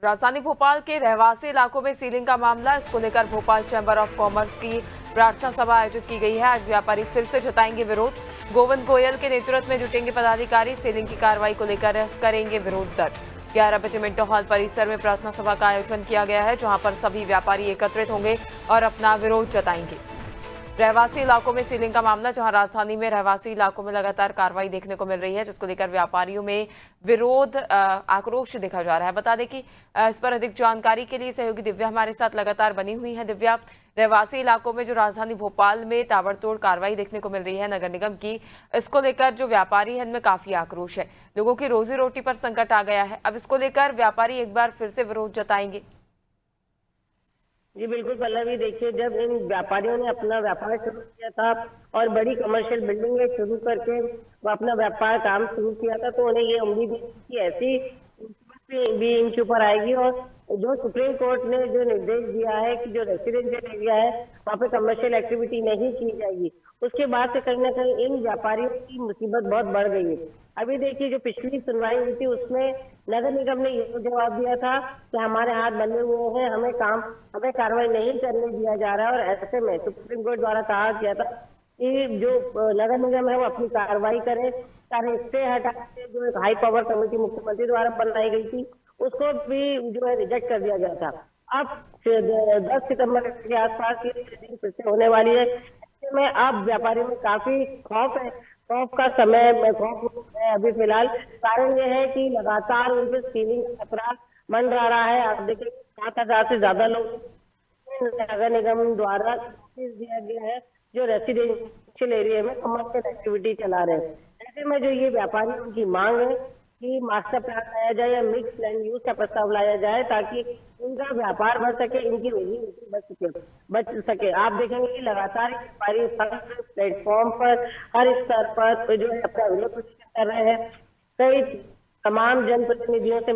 राजधानी भोपाल के रहवासी इलाकों में सीलिंग का मामला, इसको लेकर भोपाल चैंबर ऑफ कॉमर्स की प्रार्थना सभा आयोजित की गई है। आज व्यापारी फिर से जताएंगे विरोध। गोविंद गोयल के नेतृत्व में जुटेंगे पदाधिकारी, सीलिंग की कार्रवाई को लेकर करेंगे विरोध दर्ज। 11 बजे मिंटो हॉल परिसर में प्रार्थना सभा का आयोजन किया गया है, जहां पर सभी व्यापारी एकत्रित होंगे और अपना विरोध जताएंगे। रहवासी इलाकों में सीलिंग का मामला, जहां राजधानी में रहवासी इलाकों में लगातार कार्रवाई देखने को मिल रही है, जिसको लेकर व्यापारियों में विरोध आक्रोश देखा जा रहा है। बता दें कि इस पर अधिक जानकारी के लिए सहयोगी दिव्या हमारे साथ लगातार बनी हुई है। दिव्या, रहवासी इलाकों में जो राजधानी भोपाल में ताबड़तोड़ कार्रवाई देखने को मिल रही है नगर निगम की, इसको लेकर जो व्यापारी है इनमें काफी आक्रोश है। लोगों की रोजी रोटी पर संकट आ गया है। अब इसको लेकर व्यापारी एक बार फिर से विरोध जताएंगे। जी बिल्कुल पल्लवी, देखिए जब इन व्यापारियों ने अपना व्यापार शुरू किया था और बड़ी कमर्शियल बिल्डिंगें शुरू करके वो अपना व्यापार काम शुरू किया था, तो उन्हें ये उम्मीद थी कि ऐसी भी इनके ऊपर आएगी। और जो सुप्रीम कोर्ट ने जो निर्देश दिया है कि जो रेसिडेंशियल एरिया है वहाँ पे कमर्शियल एक्टिविटी नहीं की जाएगी, उसके बाद से कहीं ना कहीं इन व्यापारियों की मुसीबत बहुत बढ़ गई है। अभी देखिए जो पिछली सुनवाई हुई थी उसमें नगर निगम ने ये जवाब दिया था कि हमारे हाथ बंधे हुए हैं, हमें कार्रवाई नहीं करने दिया जा रहा है। और ऐसे में सुप्रीम कोर्ट द्वारा कहा गया था कि जो नगर निगम है वो अपनी कार्रवाई करे, सारे स्टे हटा के जो एक हाई पावर कमेटी मुख्यमंत्री द्वारा बनाई गई थी उसको भी जो है रिजेक्ट कर दिया गया था। अब 10 सितंबर के आसपास ये दिन फिर से होने वाली है। ऐसे में अब व्यापारियों में काफी खौफ है, खौफ का समय खौफ है अभी फिलहाल। कारण ये है कि लगातार उन पर सीलिंग का खतरा मंडरा रहा है। आप देखिए 7,000 से ज्यादा लोग नगर निगम द्वारा नोटिस दिया गया है जो रेसिडेंशियल एरिया में कमर्शियल एक्टिविटी चला रहे हैं। ऐसे में जो ये व्यापारी उनकी मांग है कि मास्टर प्लान लाया जाए या मिक्स लैंड यूज का प्रस्ताव लाया जाए ताकि इनका व्यापार बढ़ सके, इनकी रोजी रोटी बच सके। आप देखेंगे कि लगातार व्यापारी हर प्लेटफॉर्म पर, हर स्तर पर जो है अपना विरोध प्रदर्शन कर रहे हैं। कई तमाम जनप्रतिनिधियों से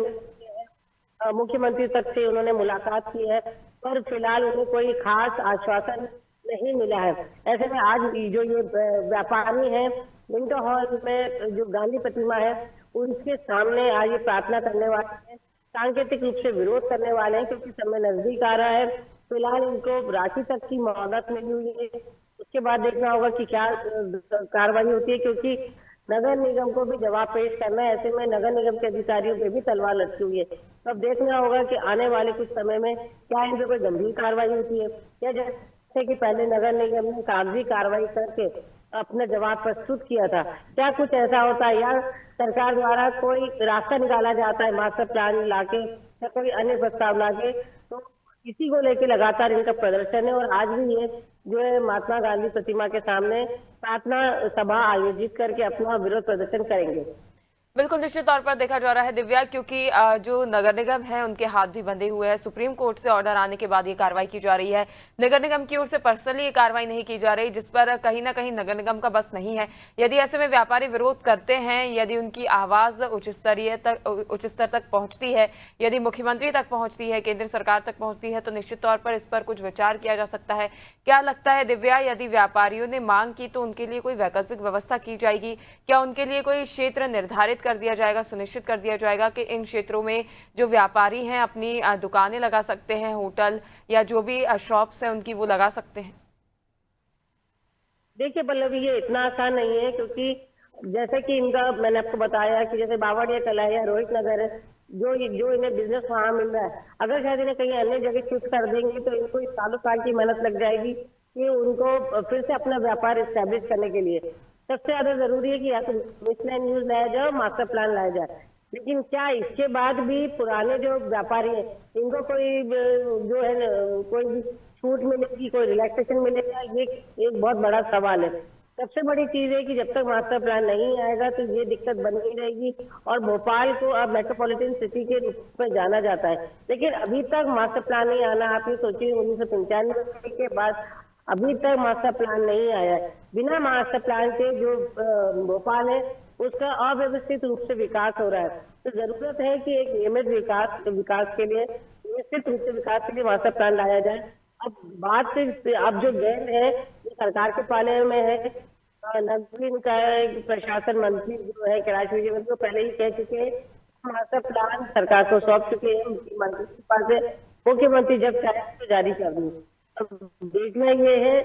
मुख्यमंत्री तक से उन्होंने मुलाकात की है, पर फिलहाल उन्हें कोई खास आश्वासन नहीं मिला है। ऐसे में आज जो ये व्यापारी हैं मिंटो हॉल में जो गांधी प्रतिमा है उनके सामने आज ये प्रार्थना करने वाले हैं, सांकेतिक रूप से विरोध करने वाले हैं, क्योंकि समय नजदीक आ रहा है। फिलहाल इनको रांची तक की मोहलत मिली हुई है, उसके बाद देखना होगा कि क्या कार्रवाई होती है, क्योंकि नगर निगम को भी जवाब पेश करना है। ऐसे में नगर निगम के अधिकारियों पे भी तलवार लटकी हुई है। तब देखना होगा कि आने वाले कुछ समय में क्या इन पे कोई गंभीर कार्रवाई होती है, या जैसे कि पहले नगर निगम ने कागजी कार्रवाई करके अपना जवाब प्रस्तुत किया था, क्या कुछ ऐसा होता है, या सरकार द्वारा कोई रास्ता निकाला जाता है मास्टर प्लान लाके या कोई अन्य प्रस्ताव लाके। तो इसी को लेकर लगातार इनका प्रदर्शन है। और आज भी ये जो है महात्मा गांधी प्रतिमा के सामने प्रार्थना सभा आयोजित करके अपना विरोध प्रदर्शन करेंगे। बिल्कुल निश्चित तौर पर देखा जा रहा है दिव्या, क्योंकि जो नगर निगम है उनके हाथ भी बंधे हुए हैं। सुप्रीम कोर्ट से ऑर्डर आने के बाद ये कार्रवाई की जा रही है। नगर निगम की ओर से पर्सनली ये कार्रवाई नहीं की जा रही, जिस पर कहीं ना कहीं नगर निगम का बस नहीं है। यदि ऐसे में व्यापारी विरोध करते हैं, यदि उनकी आवाज उच्च स्तर तक पहुंचती है, यदि मुख्यमंत्री तक पहुंचती है, केंद्र सरकार तक पहुंचती है, तो निश्चित तौर पर इस पर कुछ विचार किया जा सकता है। क्या लगता है दिव्या, यदि व्यापारियों ने मांग की तो उनके लिए कोई वैकल्पिक व्यवस्था की जाएगी? क्या उनके लिए कोई क्षेत्र निर्धारित कर दिया जाएगा, सुनिश्चित कर दिया जाएगा कि इन क्षेत्रों में जो व्यापारी हैं अपनी दुकानें लगा सकते हैं, होटल या जो भी शॉप्स हैं उनकी वो लगा सकते हैं? देखिए पल्लवी, ये इतना आसान नहीं है, क्योंकि जैसे कि इनका मैंने आपको बताया कि जैसे बावड़िया कला है या रोहित नगर है, जो इन्हें बिजनेस वहां मिल रहा है, अगर शायद इन्हें कहीं अन्य जगह शिफ्ट कर देंगे तो इनको सालों साल की मेहनत लग जाएगी कि उनको फिर से अपना व्यापार स्टैब्लिश करने के लिए। सबसे ज्यादा जरूरी है कि या तो मिक्स लैंड यूज लाया जाए, मास्टर प्लान लाया जाए। लेकिन क्या इसके बाद भी पुराने जो व्यापारी हैं इनको कोई जो है कोई भी छूट मिलेगी, कोई रिलैक्सेशन मिलेगा? ये एक बहुत बड़ा सवाल है। सबसे बड़ी चीज है कि जब तक मास्टर प्लान नहीं आएगा तो ये दिक्कत बनी रहेगी। और भोपाल को अब मेट्रोपॉलिटन सिटी के रूप में जाना जाता है, लेकिन अभी तक मास्टर प्लान नहीं आना। आप ये सोचिए 1995 के बाद अभी तक मास्टर प्लान नहीं आया है। बिना मास्टर प्लान के जो भोपाल है उसका अव्यवस्थित रूप से विकास हो रहा है। तो जरूरत है कि एक नियमित विकास के लिए, निश्चित रूप से विकास के लिए मास्टर प्लान लाया जाए। अब बात से अब जो गेम है ये सरकार के पाले में है। नगरीय निकाय प्रशासन मंत्री जो है कैलाश विजयवर्गीय वो पहले ही कह चुके हैं मास्टर प्लान सरकार को सौंप चुके हैं, मुख्यमंत्री के पास है। मुख्यमंत्री जब चाहे तो जारी कर दें। अब देखना ये है,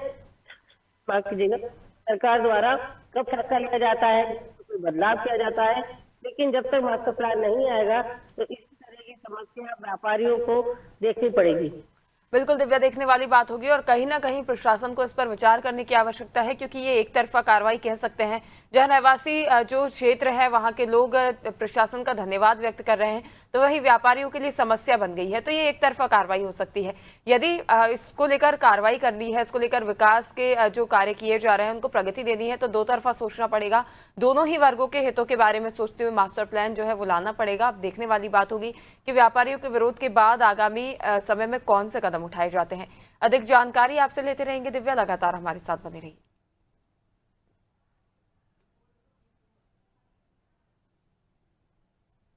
माफ कीजिएगा, सरकार द्वारा कब फैसला लिया जाता है, कोई बदलाव किया जाता है। लेकिन जब तक मास्टर प्लान नहीं आएगा तो इस तरह की समस्या व्यापारियों को देखनी पड़ेगी। बिल्कुल दिव्या, देखने वाली बात होगी और कहीं ना कहीं प्रशासन को इस पर विचार करने की आवश्यकता है, क्योंकि ये एक तरफा कार्रवाई कह सकते हैं। जहां रहवासी जो क्षेत्र है वहां के लोग प्रशासन का धन्यवाद व्यक्त कर रहे हैं, तो वही व्यापारियों के लिए समस्या बन गई है। तो ये एक तरफा कार्रवाई हो सकती है। यदि इसको लेकर कार्रवाई करनी है, इसको लेकर विकास के जो कार्य किए जा रहे हैं उनको प्रगति देनी है, तो दो तरफा सोचना पड़ेगा। दोनों ही वर्गों के हितों के बारे में सोचते हुए मास्टर प्लान जो है वो लाना पड़ेगा। अब देखने वाली बात होगी कि व्यापारियों के विरोध के बाद आगामी समय में कौन से कदम उठाए जाते हैं। अधिक जानकारी आपसे लेते रहेंगे दिव्या, लगातार हमारे साथ बने रहिए।